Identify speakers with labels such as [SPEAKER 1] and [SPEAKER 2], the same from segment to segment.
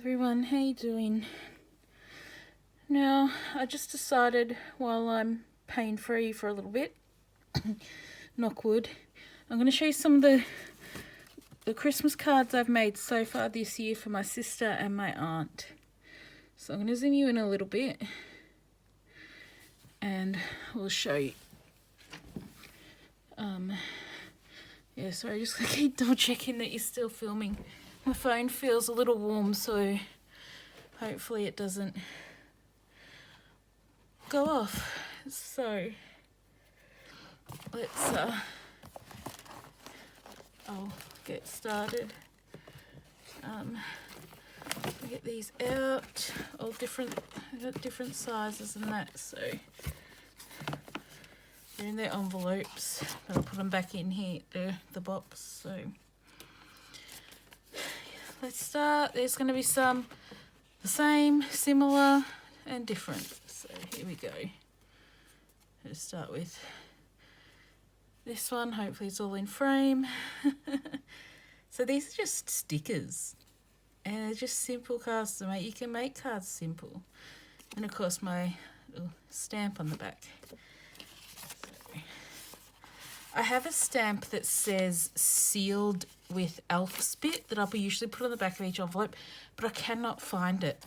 [SPEAKER 1] everyone, how you doing? Now, I just decided while I'm pain free for a little bit, knock wood, I'm going to show you some of the Christmas cards I've made so far this year for my sister and my aunt. So I'm going to zoom you in a little bit and we'll show you. Sorry, just going to keep double checking that you're still filming. My phone feels a little warm, so hopefully it doesn't go off. So let's I'll get started. Get these out, all different sizes and that, so they're in their envelopes, but I'll put them back in here, the box. So let's start. There's going to be some the same, similar and different. So here we go. Let's start with this one. Hopefully it's all in frame. So these are just stickers and they're just simple cards to make. You can make cards simple. And of course my little stamp on the back. So, I have a stamp that says sealed with elf spit that I'll usually put on the back of each envelope, but I cannot find it.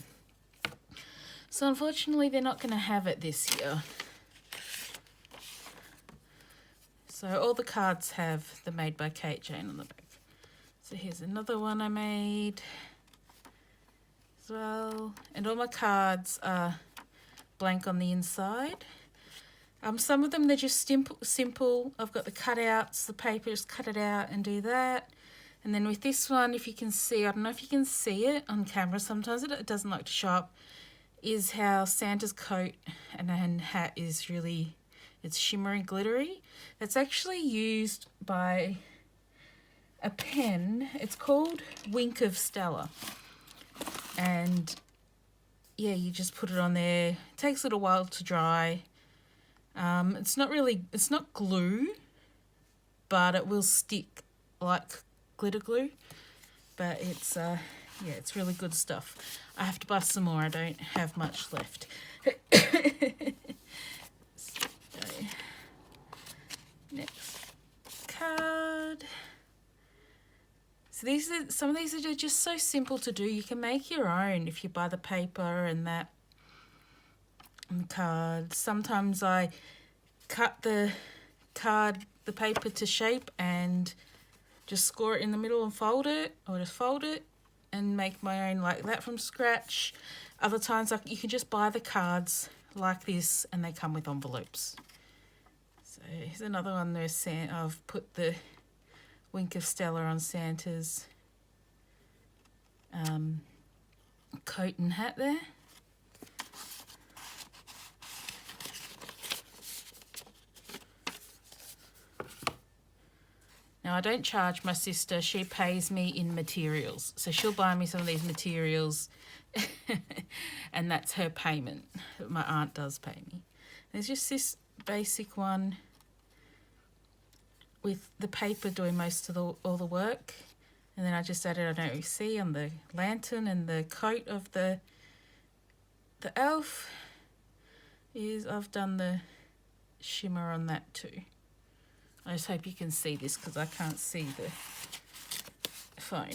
[SPEAKER 1] So unfortunately they're not going to have it this year. So all the cards have the Made by Kate Jane on the back. So here's another one I made as well. And all my cards are blank on the inside. Some of them, they're just simple. I've got the cutouts, the paper, just cut it out and do that. And then with this one, if you can see, I don't know if you can see it on camera, sometimes it doesn't like to show up, is how Santa's coat and hat is really, it's shimmery glittery. That's actually used by a pen. It's called Wink of Stella. And yeah, you just put it on there. It takes a little while to dry. It's not glue, but it will stick like glitter glue. But it's it's really good stuff. I have to buy some more. I don't have much left. So, next card. So some of these are just so simple to do. You can make your own if you buy the paper and that and the cards. Sometimes I cut the paper to shape and just score it in the middle and fold it, or just fold it and make my own like that from scratch. Other times you can just buy the cards like this and they come with envelopes. So here's another one there. I've put the Wink of Stella on Santa's coat and hat there. Now I don't charge my sister, she pays me in materials. So she'll buy me some of these materials and that's her payment. My aunt does pay me. There's just this basic one with the paper doing most of all the work. And then I just added, I don't really see, on the lantern and the coat of the elf I've done the shimmer on that too. I just hope you can see this because I can't see the phone.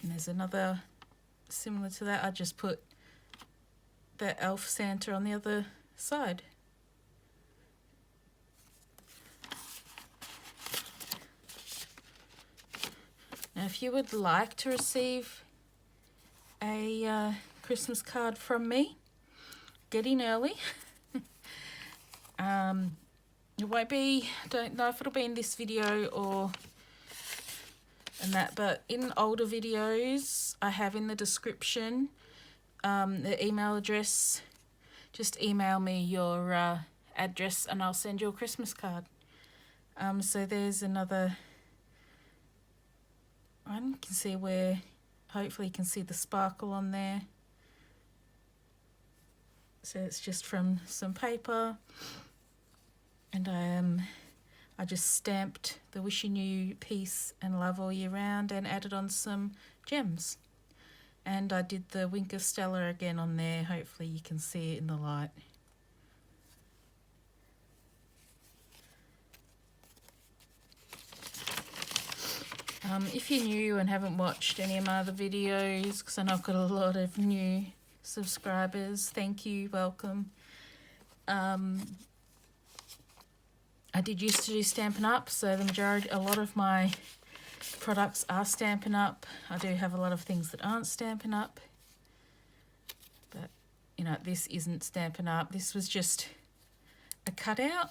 [SPEAKER 1] And there's another similar to that. I just put the elf Santa on the other side. Now if you would like to receive a Christmas card from me, get in early. It won't be, don't know if it'll be in this video or in that, but in older videos I have in the description the email address. Just email me your address and I'll send you a Christmas card. So there's another one. You can see where, hopefully you can see the sparkle on there. So it's just from some paper, and I just stamped the Wishing You peace and love all year round and added on some gems. And I did the Wink of Stella again on there. Hopefully you can see it in the light. If you're new and haven't watched any of my other videos, because I know I've got a lot of new subscribers, thank you, welcome. I did used to do Stampin' Up, so a lot of my products are Stampin' Up. I do have a lot of things that aren't Stampin' Up, but you know, this isn't Stampin' Up. This was just a cutout.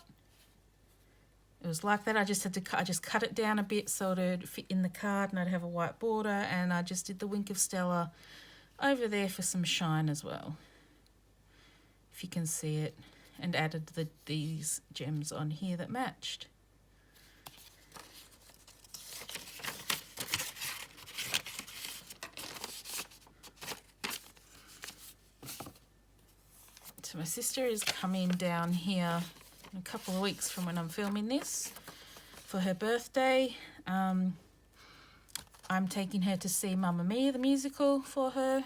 [SPEAKER 1] It was like that. I just cut it down a bit so it would fit in the card, and I'd have a white border, and I just did the Wink of Stella over there for some shine as well, if you can see it, and added these gems on here that matched. So my sister is coming down here in a couple of weeks from when I'm filming this for her birthday. I'm taking her to see Mamma Mia the musical for her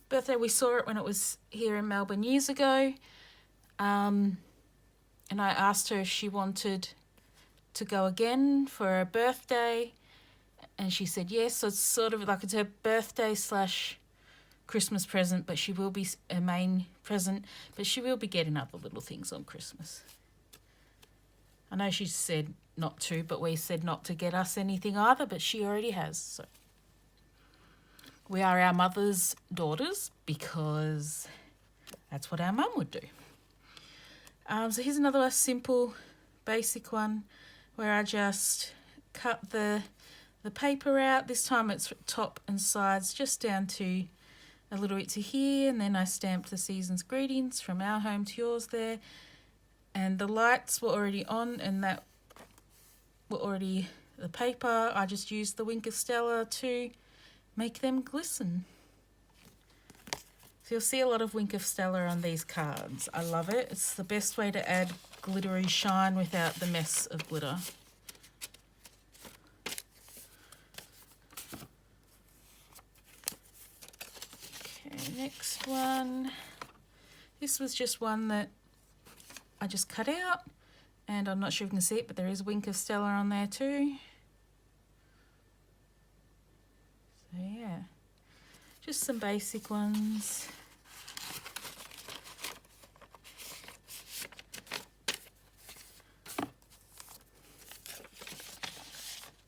[SPEAKER 1] birthday. We saw it when it was here in Melbourne years ago, and I asked her if she wanted to go again for her birthday, and she said yes. So it's sort of like it's her birthday / Christmas present, but she will be a main present, but she will be getting other little things on Christmas. I know she said not to, but we said not to get us anything either, but she already has. So we are our mother's daughters because that's what our mum would do. So here's another simple, basic one where I just cut the paper out. This time it's top and sides just down to a little bit to here, and then I stamped the season's greetings from our home to yours there, and the lights were already on, and that were already the paper. I just used the Wink of Stella to make them glisten. So you'll see a lot of Wink of Stella on these cards. I love it. It's the best way to add glittery shine without the mess of glitter. Next one, this was just one that I just cut out, and I'm not sure if you can see it, but there is Wink of Stella on there too. So yeah, just some basic ones.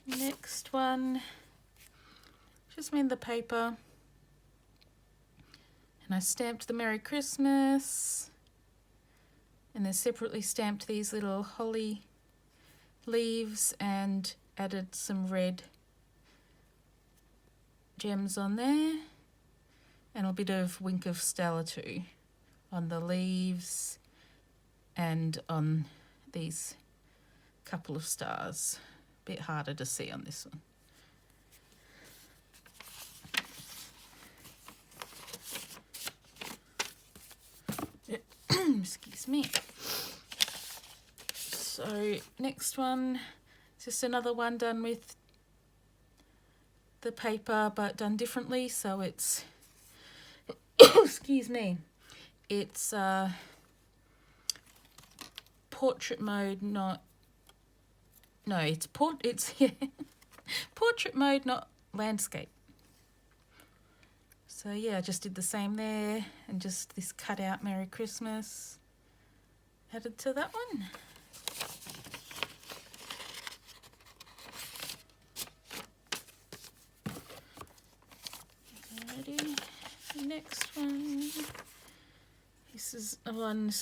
[SPEAKER 1] Next one, just made the paper. And I stamped the Merry Christmas, and then separately stamped these little holly leaves and added some red gems on there, and a bit of Wink of Stella too on the leaves and on these couple of stars. A bit harder to see on this one. Excuse me. So next one, just another one done with the paper but done differently. So it's excuse me, it's portrait mode, it's portrait mode, not landscape. So yeah, I just did the same there, and just this cut out Merry Christmas added to that one. Alrighty, the next one. This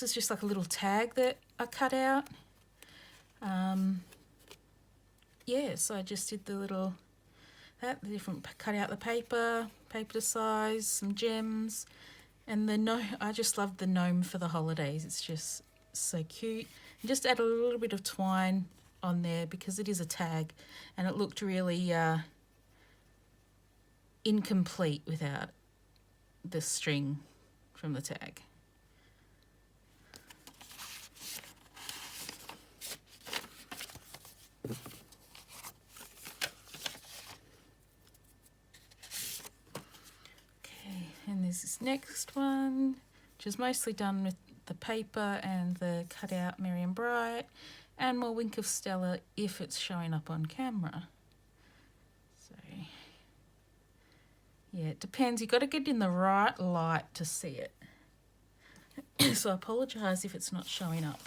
[SPEAKER 1] is just like a little tag that I cut out. Yeah, so I just did the different, cut out the paper to size, some gems, and I just love the gnome for the holidays. It's just so cute. And just add a little bit of twine on there because it is a tag, and it looked really incomplete without the string from the tag. Here's this next one, which is mostly done with the paper and the cutout Merry and Bright, and more Wink of Stella if it's showing up on camera. So, yeah, it depends. You've got to get in the right light to see it. So I apologise if it's not showing up.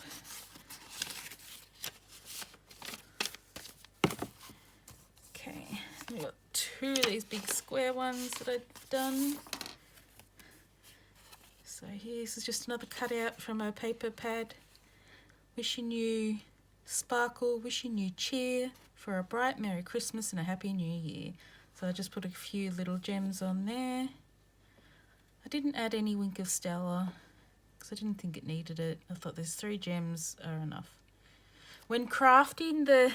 [SPEAKER 1] Okay, we've got two of these big square ones that I've done. So here's just another cutout from a paper pad. Wishing you sparkle, wishing you cheer for a bright Merry Christmas and a Happy New Year. So I just put a few little gems on there. I didn't add any Wink of Stella because I didn't think it needed it. I thought there's 3 gems are enough. When crafting, the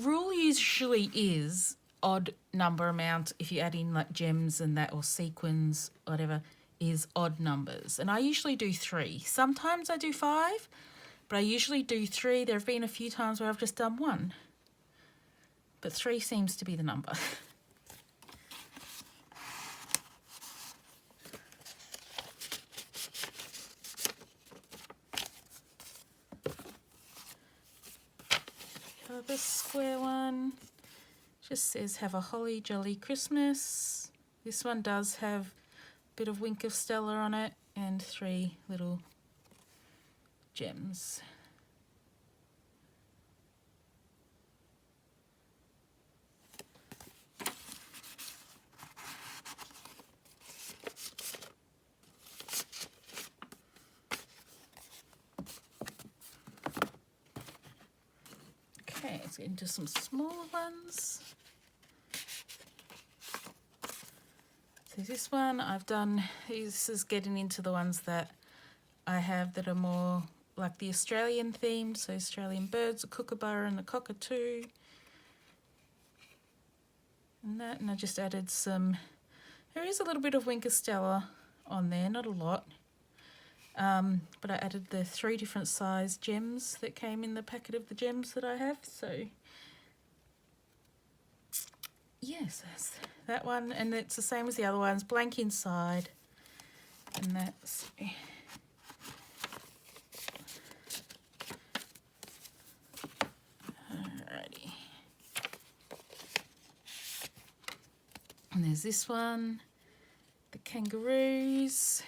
[SPEAKER 1] rule usually is odd number amount if you add in like gems and that, or sequins, whatever, is odd numbers. And I usually do 3. Sometimes I do 5, but I usually do 3. There have been a few times where I've just done 1. But 3 seems to be the number. Other square one just says have a holly jolly Christmas. This one does have a bit of Wink of Stella on it and 3 little gems. Okay, let's get into some smaller ones. So this one I've done, this is getting into the ones that I have that are more like the Australian theme, so Australian birds, the kookaburra and the cockatoo. And I just added some, there is a little bit of Wink of Stella on there, not a lot. But I added the 3 different size gems that came in the packet of the gems that I have. So yes, that's that one, and it's the same as the other ones, blank inside, and that's alrighty. And there's this one, the kangaroos,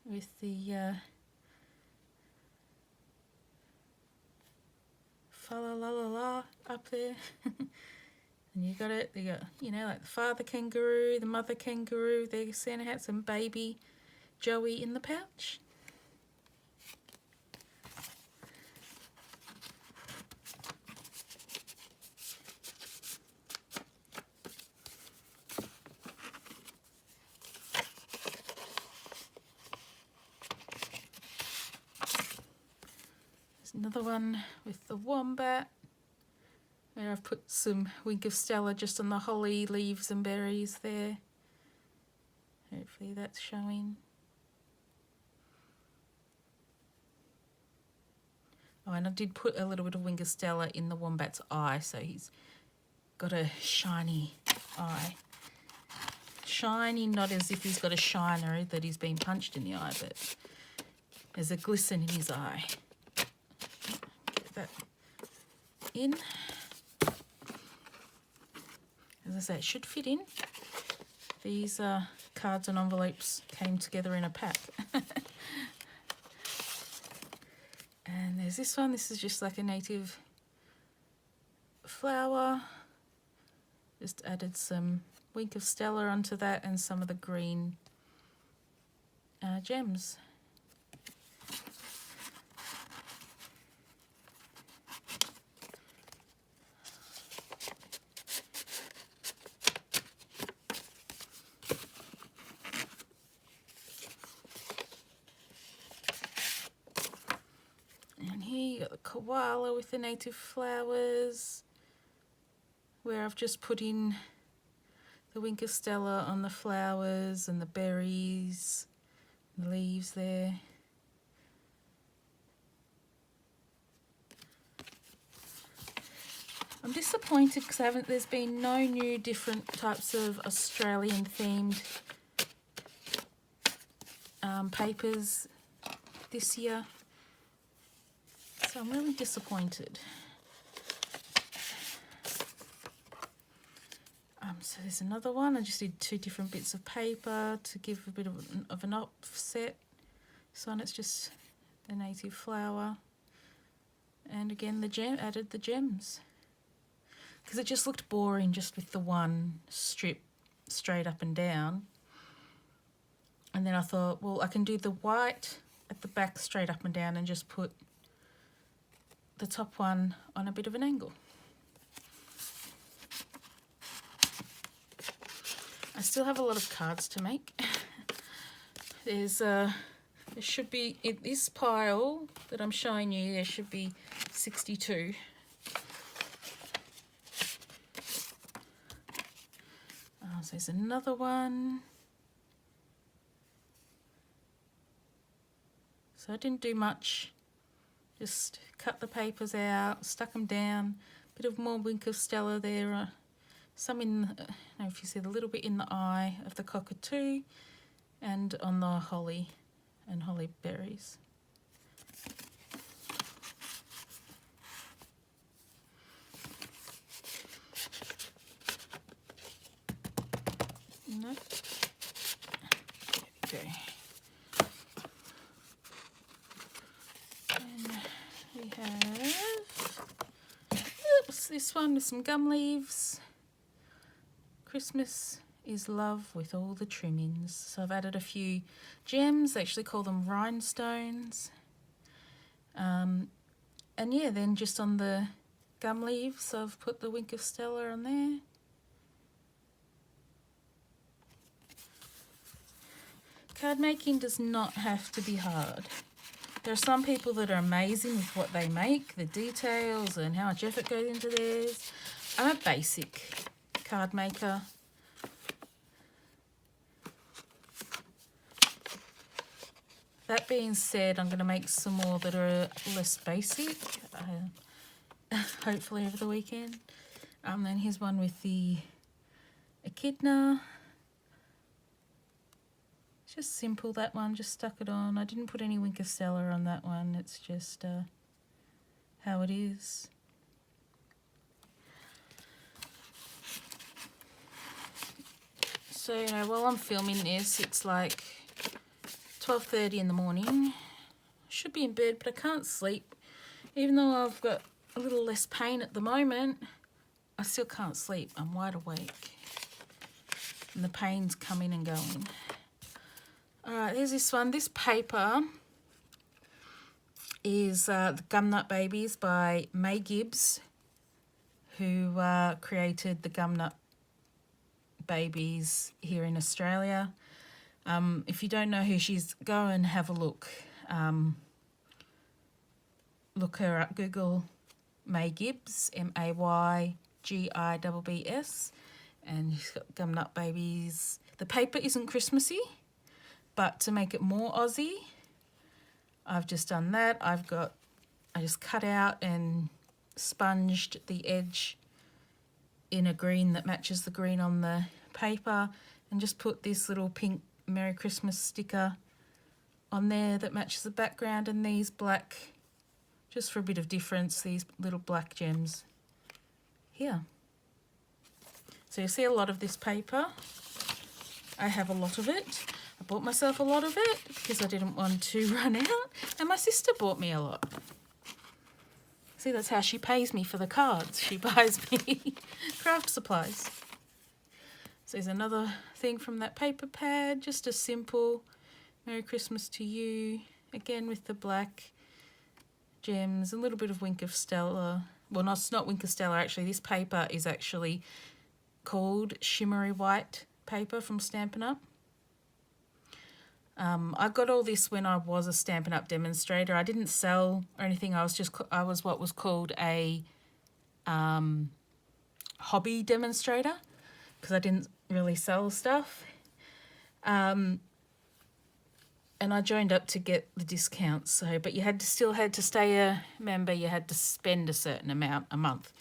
[SPEAKER 1] with the fa la la la la up there. And you got it, they got, you know, like the father kangaroo, the mother kangaroo, their Santa hats, and baby Joey in the pouch. Another one with the wombat, where I've put some Wink of Stella just on the holly leaves and berries there. Hopefully that's showing. Oh, and I did put a little bit of Wink of Stella in the wombat's eye, so he's got a shiny eye. Shiny, not as if he's got a shiner that he's been punched in the eye, but there's a glisten in his eye. Get that in. As I say, it should fit in. These cards and envelopes came together in a pack. And there's this one. This is just like a native flower. Just added some Wink of Stella onto that and some of the green gems. Koala with the native flowers, where I've just put in the Wink of Stella on the flowers and the berries, the leaves there. I'm disappointed because there's been no new different types of Australian themed papers this year. So I'm really disappointed. So there's another one. I just did 2 different bits of paper to give a bit of an offset. This one, it's just a native flower. And again, added the gems. Because it just looked boring just with the one strip straight up and down. And then I thought, well, I can do the white at the back straight up and down and just put the top one on a bit of an angle. I still have a lot of cards to make. There should be, in this pile that I'm showing you, there should be 62. So there's another one. So I didn't do much. Just cut the papers out, stuck them down. Bit of more Wink of Stella there. Some in, I don't know if you see the little bit in the eye of the cockatoo, and on the holly and holly berries. No. There we go. And we have, oops, this one with some gum leaves. Christmas is love with all the trimmings. So I've added a few gems. They actually call them rhinestones. And yeah, then just on the gum leaves, I've put the Wink of Stella on there. Card making does not have to be hard. There are some people that are amazing with what they make, the details and how much effort goes into theirs. I'm a basic card maker. That being said, I'm going to make some more that are less basic, hopefully over the weekend. Then here's one with the echidna. It's just simple, that one, just stuck it on. I didn't put any Wink of Stella on that one, it's just how it is. So, while I'm filming this, it's like 12:30 in the morning. Should be in bed, but I can't sleep. Even though I've got a little less pain at the moment, I still can't sleep. I'm wide awake. And the pain's coming and going. Alright, here's this one. This paper is the Gumnut Babies by May Gibbs, who created the Gumnut Babies here in Australia. If you don't know who she is, go and have a look. Look her up, Google May Gibbs, MAYGIBBS, and she's got Gumnut Babies. The paper isn't Christmassy, but to make it more Aussie, I've just done that. I just cut out and sponged the edge in a green that matches the green on the paper, and just put this little pink Merry Christmas sticker on there that matches the background, and these black, just for a bit of difference, these little black gems here. So you see a lot of this paper. I have a lot of it. I bought myself a lot of it because I didn't want to run out, and my sister bought me a lot. See, that's how she pays me for the cards. She buys me craft supplies. So there's another thing from that paper pad, just a simple Merry Christmas to you, again with the black gems, a little bit of Wink of Stella. Well, it's not Wink of Stella actually. This paper is actually called Shimmery White paper from Stampin' Up. I got all this when I was a Stampin' Up demonstrator. I didn't sell or anything. I was what was called a hobby demonstrator, because I didn't really sell stuff. And I joined up to get the discounts. So, but you still had to stay a member. You had to spend a certain amount a month.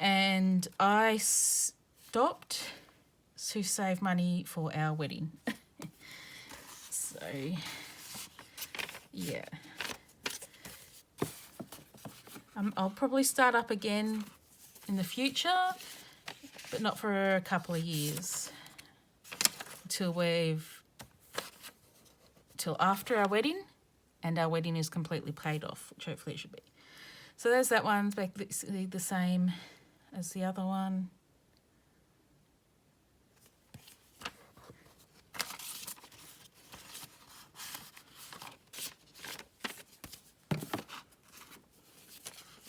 [SPEAKER 1] and I stopped to save money for our wedding. So, yeah. I'll probably start up again in the future, but not for a couple of years. Till after our wedding, and our wedding is completely paid off, which hopefully it should be. So there's that one, basically the same as the other one.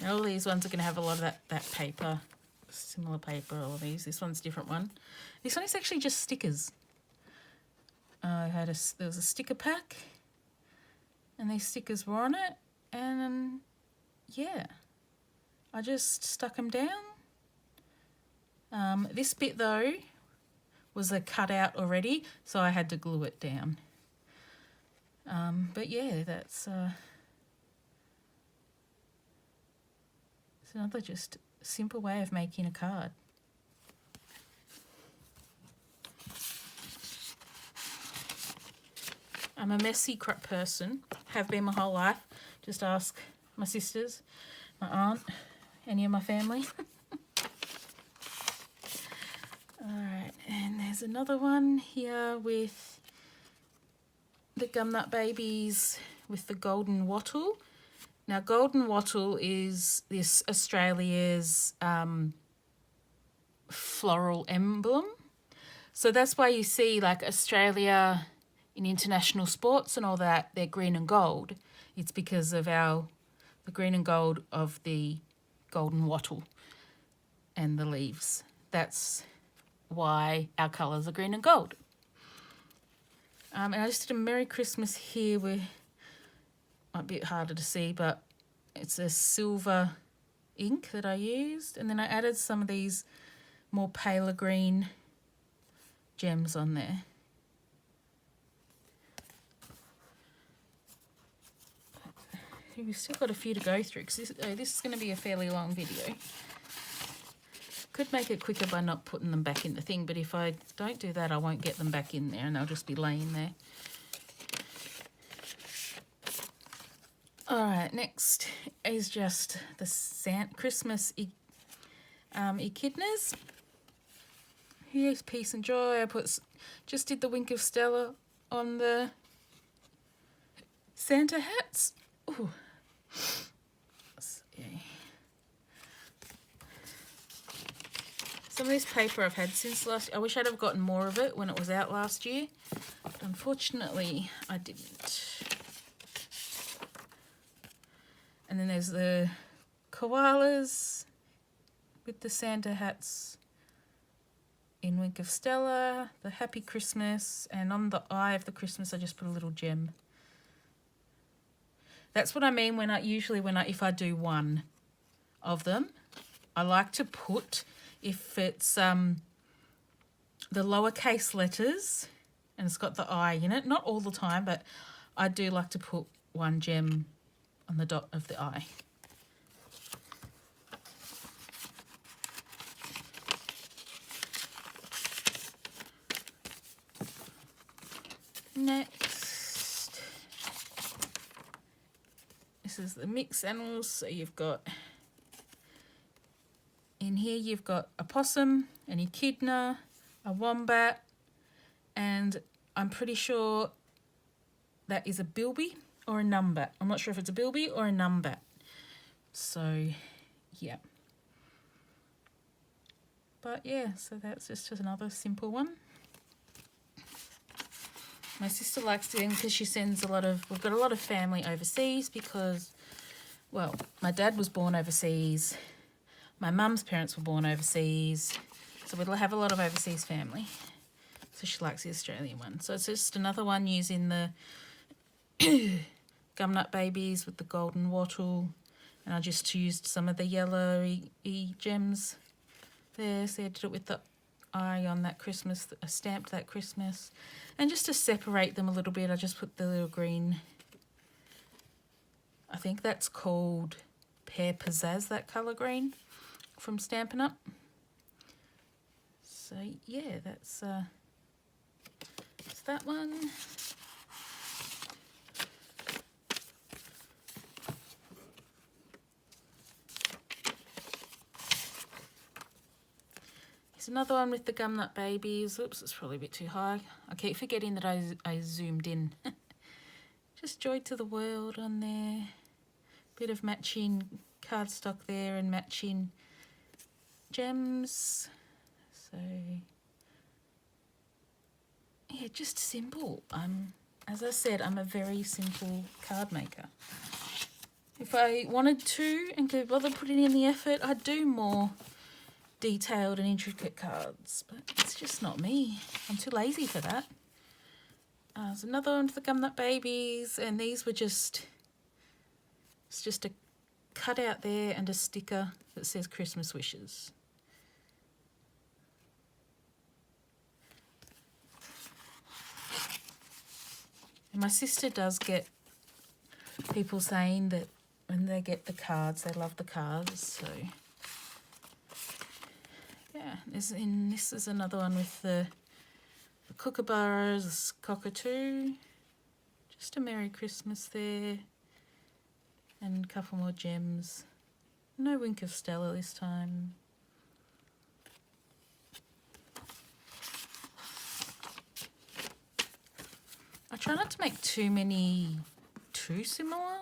[SPEAKER 1] And all these ones are going to have a lot of that paper, similar paper, all of these. This one's a different one. This one is actually just stickers. There was a sticker pack, and these stickers were on it, and yeah, I just stuck them down. This bit though was a cutout already, so I had to glue it down. But yeah, that's it's another just simple way of making a card. I'm a messy person, have been my whole life. Just ask my sisters, my aunt, any of my family. Alright, and there's another one here with the Gumnut Babies with the golden wattle. Now, golden wattle is this Australia's floral emblem. So that's why you see like Australia in international sports and all that, they're green and gold. It's because of the green and gold of the golden wattle and the leaves. That's why our colours are green and gold. And I just did a Merry Christmas here with, might be a bit harder to see, but it's a silver ink that I used. And then I added some of these more paler green gems on there. We've still got a few to go through because this is going to be a fairly long video. Could make it quicker by not putting them back in the thing, but if I don't do that, I won't get them back in there and they'll just be laying there. Alright, next is just the Christmas echidnas. Here's peace and joy. I just did the wink of Stella on the Santa hats. Ooh. Some of this paper I've had since I wish I'd have gotten more of it when it was out last year, but unfortunately I didn't. And then there's the koalas with the Santa hats in Wink of Stella, the Happy Christmas, and on the eye of the Christmas I just put a little gem. That's what I mean if I do one of them, I like to put, if it's the lowercase letters and it's got the I in it, not all the time, but I do like to put one gem on the dot of the I. Next, this is the mixed animals. So you've got, in here you've got a possum, an echidna, a wombat, and I'm pretty sure that is a bilby or a numbat. I'm not sure if it's a bilby or a numbat. So, yeah. But yeah, so that's just another simple one. My sister likes doing, because she sends we've got a lot of family overseas because, well, my dad was born overseas. My mum's parents were born overseas. So we'll have a lot of overseas family. So she likes the Australian one. So it's just another one using the Gumnut Babies with the golden wattle. And I just used some of the yellow gems there. So I did it with the eye on that Christmas. I stamped that Christmas. And just to separate them a little bit, I just put the little green. I think that's called Pear Pizzazz, that colour green, from Stampin' Up. So yeah, that's that one. Here's another one with the Gumnut Babies. Oops, it's probably a bit too high. I keep forgetting that I zoomed in. Just Joy to the World on there. Bit of matching cardstock there and matching gems. So yeah, just simple. As I said, I'm a very simple card maker. If I wanted to and could bother putting in the effort, I'd do more detailed and intricate cards, but it's just not me. I'm too lazy for that. There's another one for the Gumnut Babies, and these were just, it's just a cutout there and a sticker that says Christmas wishes. And my sister does get people saying that when they get the cards, they love the cards, so yeah. This is another one with the Kookaburras Cockatoo. Just a Merry Christmas there. And a couple more gems. No Wink of Stella this time. I try not to make too similar,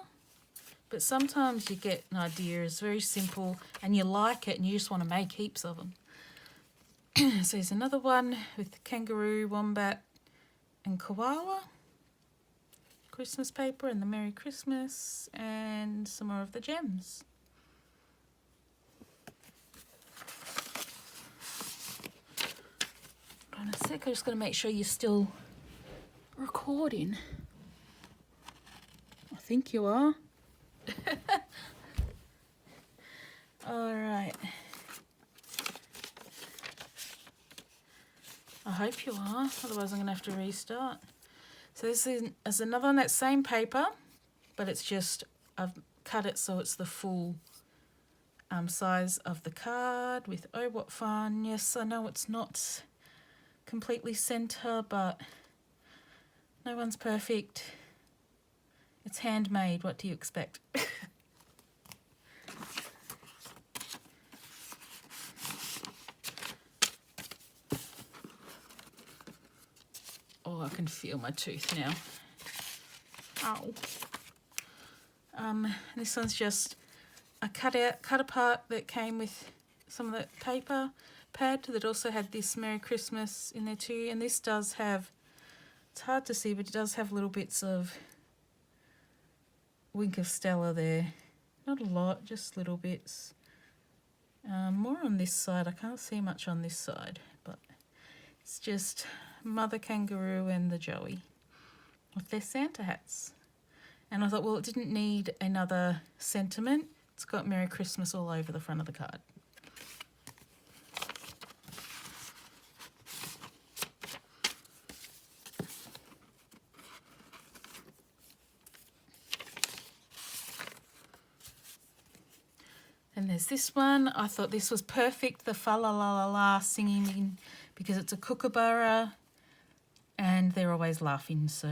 [SPEAKER 1] but sometimes you get an idea, it's very simple and you like it and you just want to make heaps of them. So here's another one with the kangaroo, wombat and koala. Christmas paper and the Merry Christmas and some more of the gems. Hold on a sec, I'm just going to make sure you're still recording. I think you are. All right. I hope you are, otherwise I'm going to have to restart. So this is another on that same paper, but it's just, I've cut it so it's the full size of the card with Oh What Fun. Yes, I know it's not completely centre, but no one's perfect. It's handmade, what do you expect? Oh, I can feel my tooth now. Ow. This one's just a cut apart that came with some of the paper pad that also had this Merry Christmas in there too. And this does have, it's hard to see, but it does have little bits of Wink of Stella there. Not a lot, just little bits. More on this side. I can't see much on this side, but it's just Mother Kangaroo and the Joey with their Santa hats. And I thought, well, it didn't need another sentiment. It's got Merry Christmas all over the front of the card. And there's this one. I thought this was perfect, the fa la la la la singing in, because it's a kookaburra and they're always laughing. So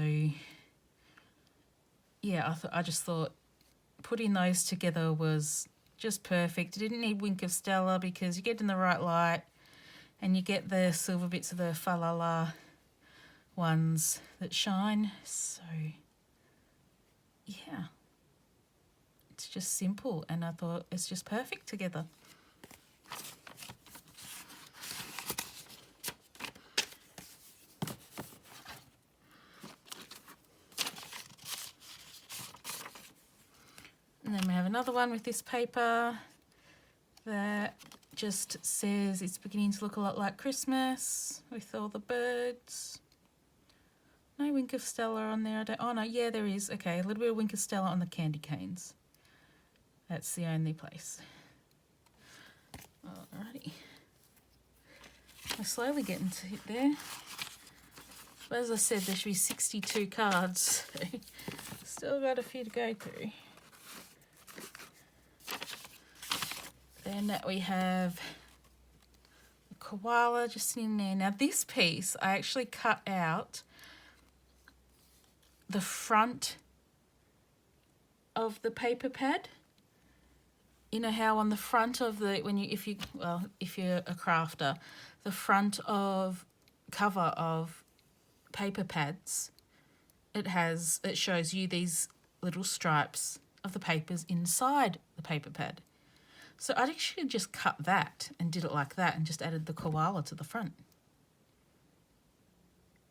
[SPEAKER 1] yeah, I just thought putting those together was just perfect. It didn't need Wink of Stella because you get in the right light and you get the silver bits of the fa la la ones that shine. So yeah. It's just simple, and I thought it's just perfect together. And then we have another one with this paper that just says it's beginning to look a lot like Christmas with all the birds. No Wink of Stella on there. Oh no, yeah, there is. Okay, a little bit of Wink of Stella on the candy canes. That's the only place. Alrighty. We're slowly getting to it there. But as I said, there should be 62 cards. So still got a few to go through. Then we have the koala just in there. Now this piece, I actually cut out the front of the paper pad. You know how on the front of the, if you're a crafter, the front of cover of paper pads, it shows you these little stripes of the papers inside the paper pad. So I'd actually just cut that and did it like that and just added the koala to the front.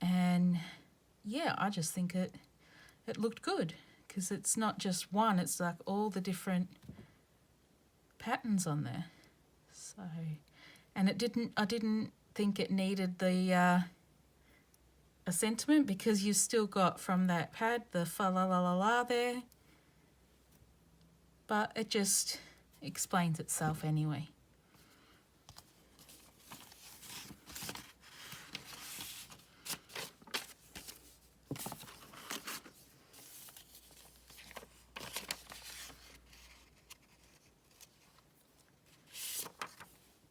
[SPEAKER 1] And yeah, I just think it looked good because it's not just one, it's like all the different patterns on there. So, and I didn't think it needed the a sentiment because you've still got from that pad the fa la la la la there, but it just explains itself anyway.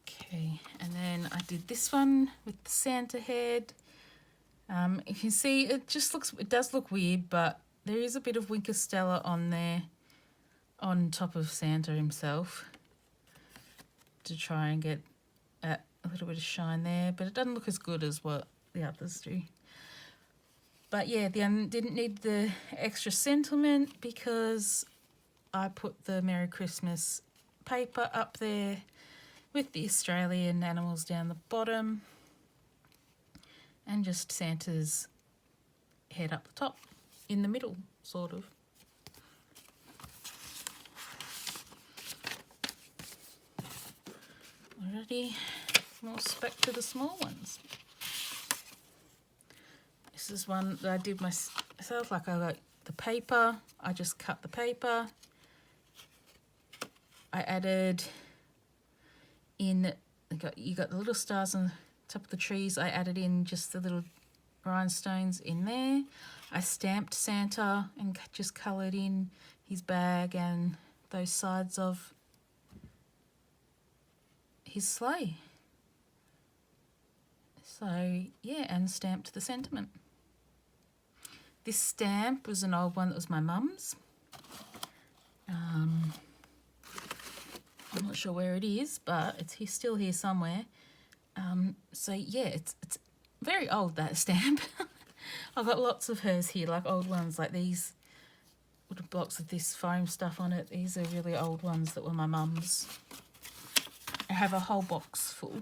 [SPEAKER 1] Okay, and then I did this one with the Santa head. You can see it does look weird, but there is a bit of Winker Stella on there on top of Santa himself to try and get a little bit of shine there, but it doesn't look as good as what the others do. But yeah, didn't need the extra sentiment because I put the Merry Christmas paper up there with the Australian animals down the bottom and just Santa's head up the top, in the middle, sort of. Alrighty, more back to the small ones. This is one that I did myself, like I got the paper, I just cut the paper. I added in, you got the little stars on the top of the trees, I added in just the little rhinestones in there. I stamped Santa and just coloured in his bag and those sides of his sleigh. So yeah, and stamped the sentiment. This stamp was an old one that was my mum's. I'm not sure where it is, but it's still here somewhere. So yeah, it's very old, that stamp. I've got lots of hers here, like old ones like these little blocks of this foam stuff on it. These are really old ones that were my mum's. I have a whole box full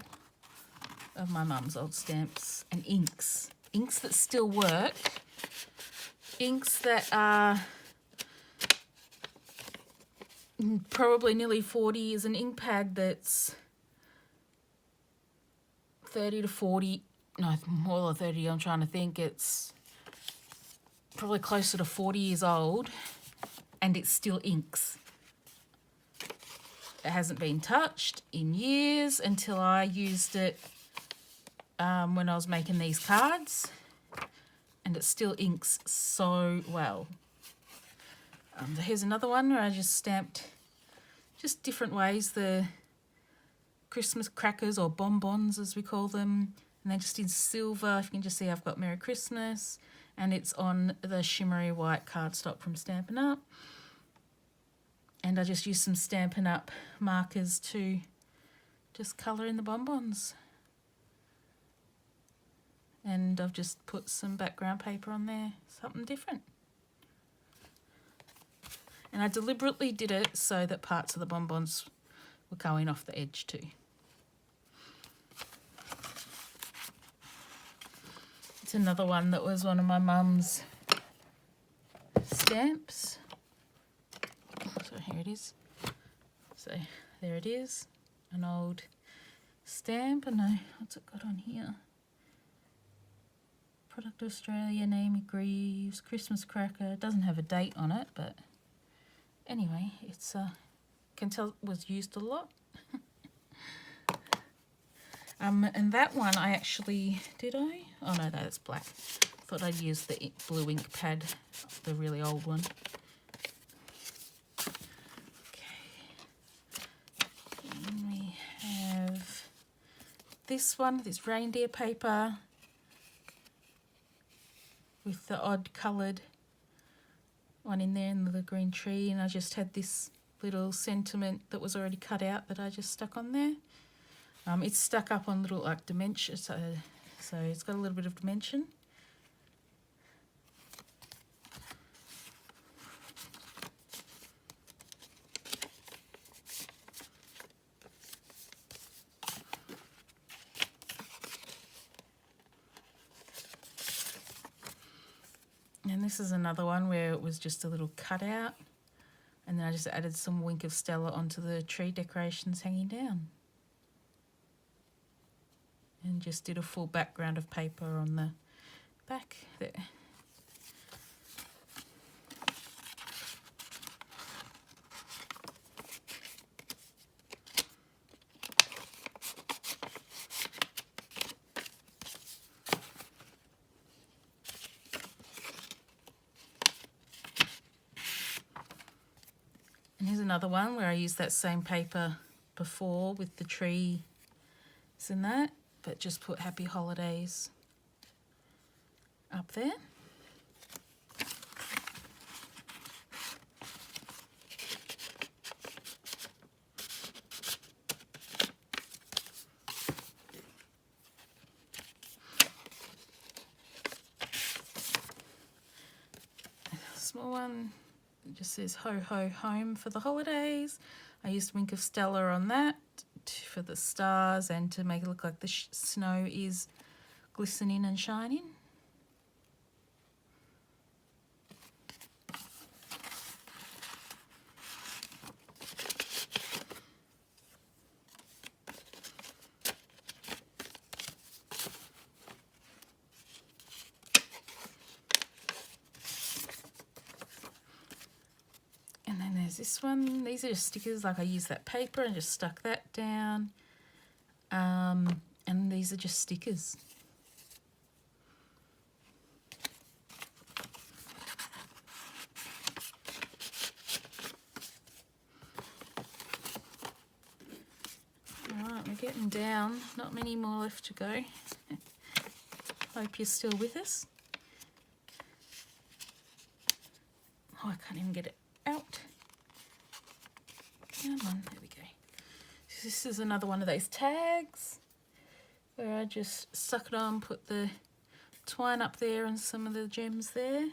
[SPEAKER 1] of my mum's old stamps and inks. Inks that still work. Inks that are probably nearly 40 years. An ink pad that's 30 to 40, no, more than 30, I'm trying to think. It's probably closer to 40 years old and it still inks. It hasn't been touched in years until I used it when I was making these cards, and it still inks so well. Here's another one where I just stamped just different ways the Christmas crackers, or bonbons as we call them, and then just in silver. If you can just see, I've got Merry Christmas, and it's on the shimmery white cardstock from Stampin' Up. And I just used some Stampin' Up markers to just colour in the bonbons. And I've just put some background paper on there, something different. And I deliberately did it so that parts of the bonbons were going off the edge too. It's another one that was one of my mum's stamps. So here it is. So there it is, an old stamp. And what's it got on here? Product Australia, Amy Greaves, Christmas cracker. It doesn't have a date on it, but anyway, it's can tell it was used a lot. And that one I actually, did I? Oh no, that's black. Thought I'd use the blue ink pad, the really old one. Okay. this one, this reindeer paper with the odd coloured one in there and the green tree, and I just had this little sentiment that was already cut out that I just stuck on there. It's stuck up on little like dimension, so it's got a little bit of dimension. And this is another one where it was just a little cutout, and then I just added some Wink of Stella onto the tree decorations hanging down. And just did a full background of paper on the back there. And here's another one where I used that same paper before with the trees and that, but just put Happy Holidays up there. Small one, it just says ho ho home for the holidays. I used Wink of Stella on that for the stars and to make it look like the snow is glistening and shining. And then there's this one. These are just stickers, like I used that paper and just stuck that down. And these are just stickers. Alright, we're getting down. Not many more left to go. Hope you're still with us. Oh, I can't even get it out. Come on, there we go. This is another one of those tags where I just stuck it on, put the twine up there and some of the gems there.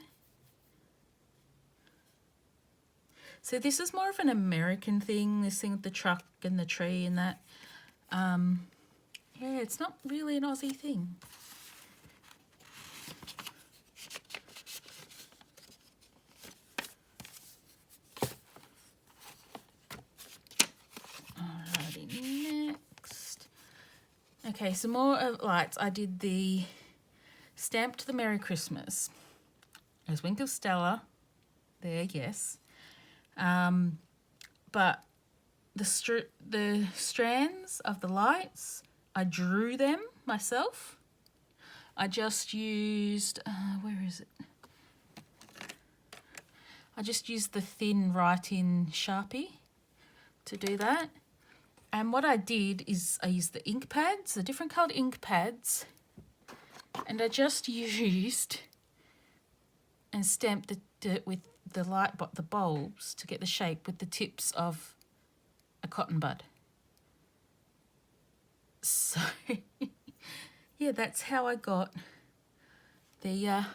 [SPEAKER 1] So this is more of an American thing, this thing with the truck and the tree and that. Yeah, it's not really an Aussie thing. Okay, some more lights. I did the Stamped the Merry Christmas. There's Wink of Stella there, yes. But the strands of the lights, I drew them myself. I just used, where is it? I just used the thin write-in Sharpie to do that. And what I did is I used the ink pads, the different coloured ink pads, and I just used and stamped it with the bulbs to get the shape with the tips of a cotton bud. So, yeah, that's how I got the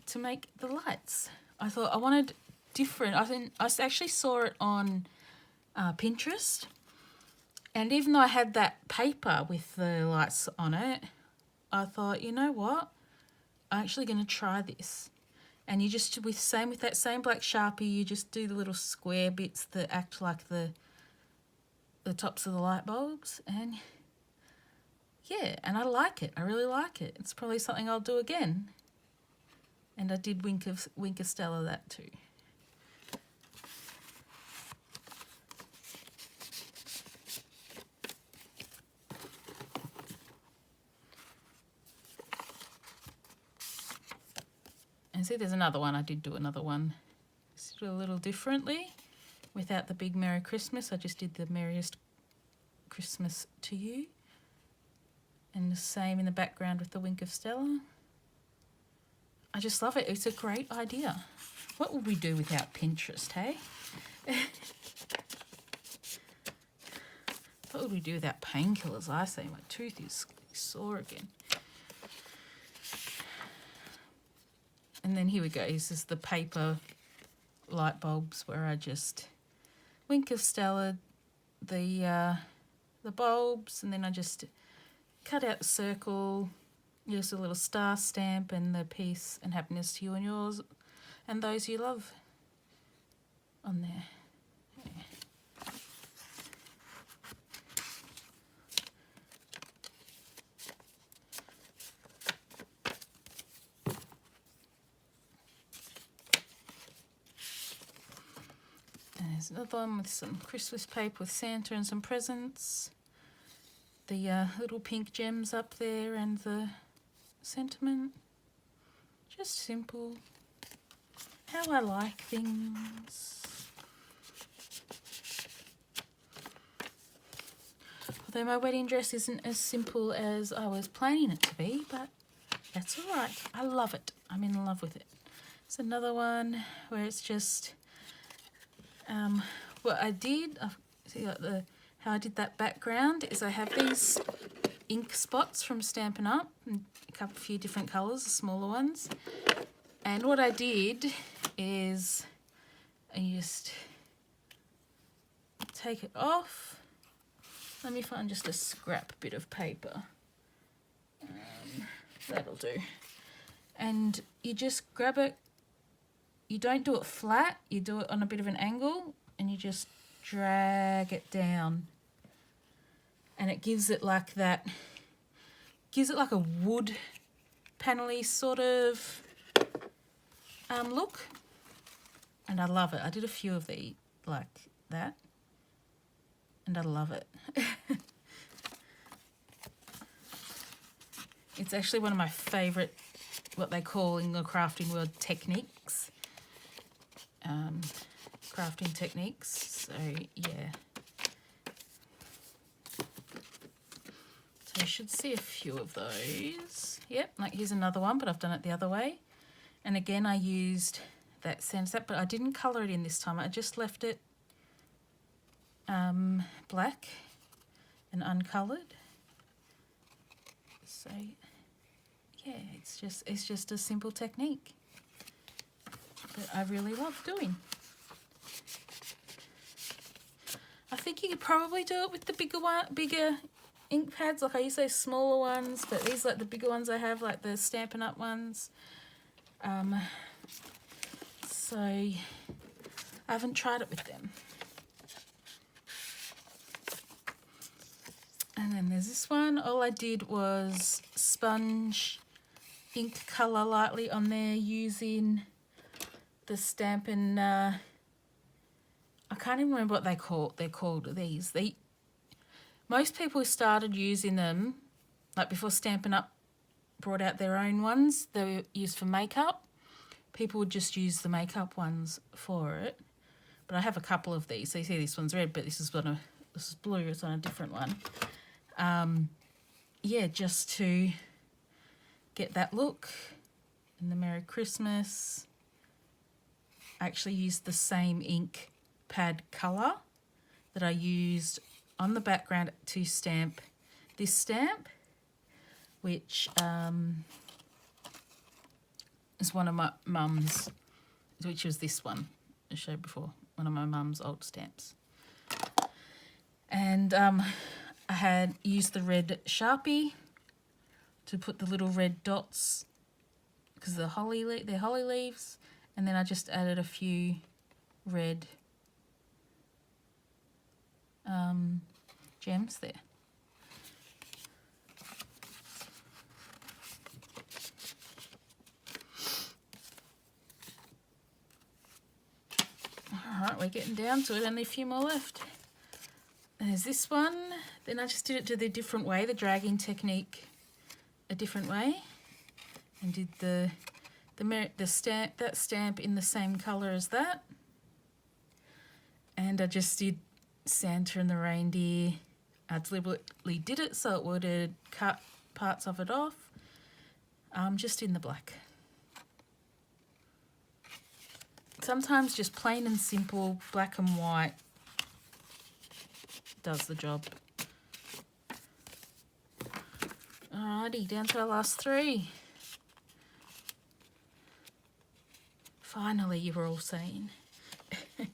[SPEAKER 1] to make the lights. I thought I wanted different. I actually saw it on Pinterest, and even though I had that paper with the lights on it, I thought, you know what, I'm actually going to try this. And you just with that same black Sharpie, you just do the little square bits that act like the tops of the light bulbs, and yeah, and I like it. I really like it. It's probably something I'll do again. And I did Wink of Stella that too. And see, there's another one. I did do another one. Just a little differently. Without the big Merry Christmas, I just did the Merriest Christmas to you. And the same in the background with the wink of Stella. I just love it. It's a great idea. What would we do without Pinterest, hey? What would we do without painkillers? I say my tooth is sore again. And then here we go. This is the paper light bulbs where I just wink of Stella, the bulbs, and then I just cut out the circle, use a little star stamp and the peace and happiness to you and yours and those you love on there. Yeah. And there's another one with some Christmas paper with Santa and some presents. The little pink gems up there and the sentiment. Just simple. How I like things. Although my wedding dress isn't as simple as I was planning it to be, but that's all right. I love it. I'm in love with it. It's another one where it's just what I did. See, like how I did that background is I have these ink spots from Stampin' Up, a few different colours, the smaller ones. And what I did is I just take it off. Let me find just a scrap bit of paper. That'll do. And you just grab it. You don't do it flat. You do it on a bit of an angle and you just drag it down. And it gives it like that, gives it like a wood panel-y sort of look. And I love it. I did a few of these like that. And I love it. It's actually one of my favourite, what they call in the crafting world, techniques. Crafting techniques. So, yeah. So you should see a few of those. Yep, like here's another one, but I've done it the other way. And again, I used that Sandstep, but I didn't colour it in this time. I just left it black and uncoloured. So, yeah, it's just a simple technique that I really love doing. I think you could probably do it with the bigger ink pads. Like I use those smaller ones, but these like the bigger ones I have, like the Stampin' Up ones. So I haven't tried it with them. And then there's this one. All I did was sponge ink colour lightly on there using the Stampin', I can't even remember what they're called these. Most people started using them, like before Stampin' Up brought out their own ones. They were used for makeup. People would just use the makeup ones for it. But I have a couple of these. So you see this one's red, but this is blue. It's on a different one. Yeah, just to get that look. And the Merry Christmas. I actually used the same ink pad colour that I used on the background to stamp this stamp, which is one of my mum's, which was this one I showed before, one of my mum's old stamps. And I had used the red Sharpie to put the little red dots because they're holly leaves, and then I just added a few red gems there. Alright, we're getting down to it, only a few more left. There's this one. Then I just did it to the different way, the dragging technique a different way, and did that stamp in the same colour as that. And I just did Santa and the reindeer I deliberately did it so it would cut parts of it off, just in the black. Sometimes just plain and simple black and white does the job. Alrighty, down to our last 3. Finally, you were all saying. If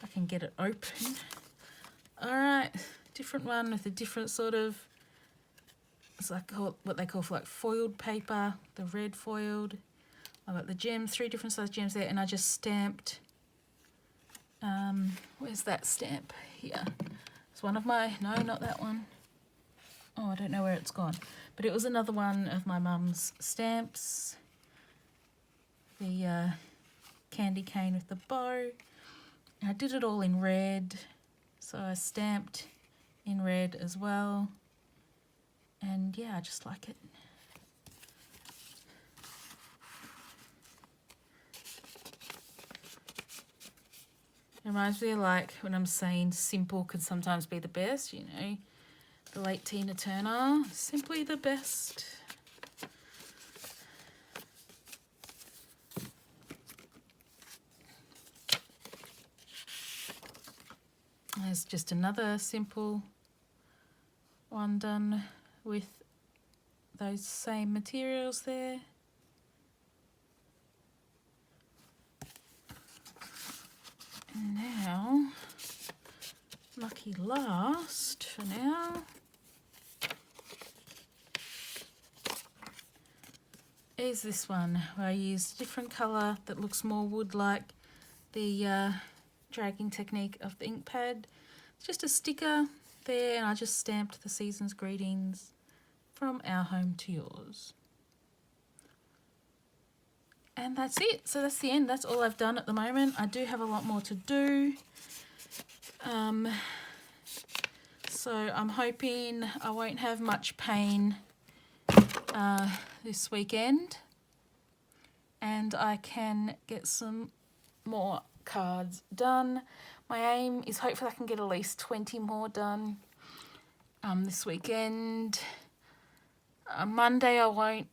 [SPEAKER 1] I can get it open. Alright, different one with a different sort of, it's like what they call like foiled paper, the red foiled. I've got the gems, 3 different size gems there, and I just stamped, where's that stamp? Here. It's one of my, no, not that one. Oh, I don't know where it's gone. But it was another one of my mum's stamps. The candy cane with the bow. And I did it all in red. So I stamped in red as well. And yeah, I just like it. It reminds me of like when I'm saying simple could sometimes be the best, you know. The late Tina Turner, simply the best. There's just another simple one done with those same materials there. And now, lucky last for now, is this one where I used a different colour that looks more wood-like, the dragging technique of the ink pad. It's just a sticker there, and I just stamped the season's greetings from our home to yours. And that's it. So that's the end. That's all I've done at the moment. I do have a lot more to do. So I'm hoping I won't have much pain this weekend. And I can get some more cards done. My aim is hopefully I can get at least 20 more done this weekend. Monday I won't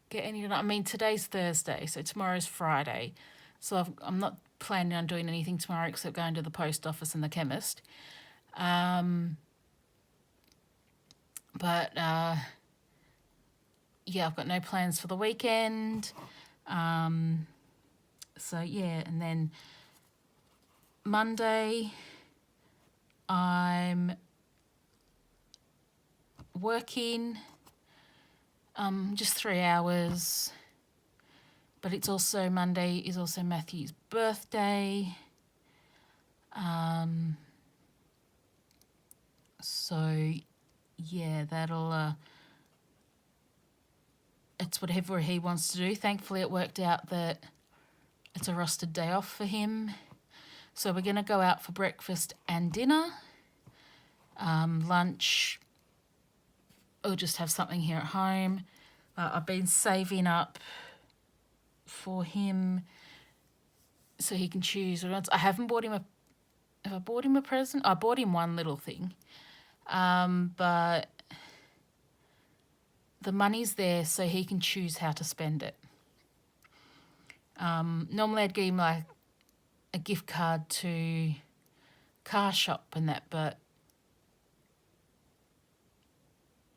[SPEAKER 1] get any done. I mean, today's Thursday, so tomorrow's Friday. So I'm not planning on doing anything tomorrow except going to the post office and the chemist. But yeah, I've got no plans for the weekend. So yeah, and then Monday I'm working just 3 hours, but it's also Monday is also Matthew's birthday. So yeah, that'll it's whatever he wants to do. Thankfully it worked out that it's a rostered day off for him. So we're going to go out for breakfast and dinner. Lunch, we'll just have something here at home. I've been saving up for him so he can choose what he wants. I haven't bought him have I bought him a present? I bought him one little thing. But the money's there so he can choose how to spend it. Normally I'd give him like a gift card to car shop and that, but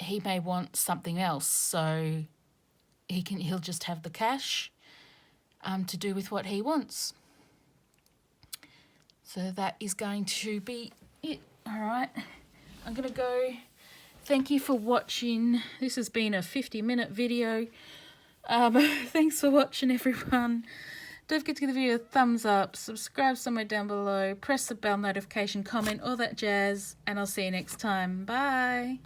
[SPEAKER 1] he may want something else, so he'll just have the cash to do with what he wants. So that is going to be it. All right, I'm gonna go. Thank you for watching. This has been a 50-minute video. Thanks for watching, everyone. Don't forget to give the video a thumbs up, subscribe somewhere down below, press the bell notification, comment, all that jazz, and I'll see you next time. Bye.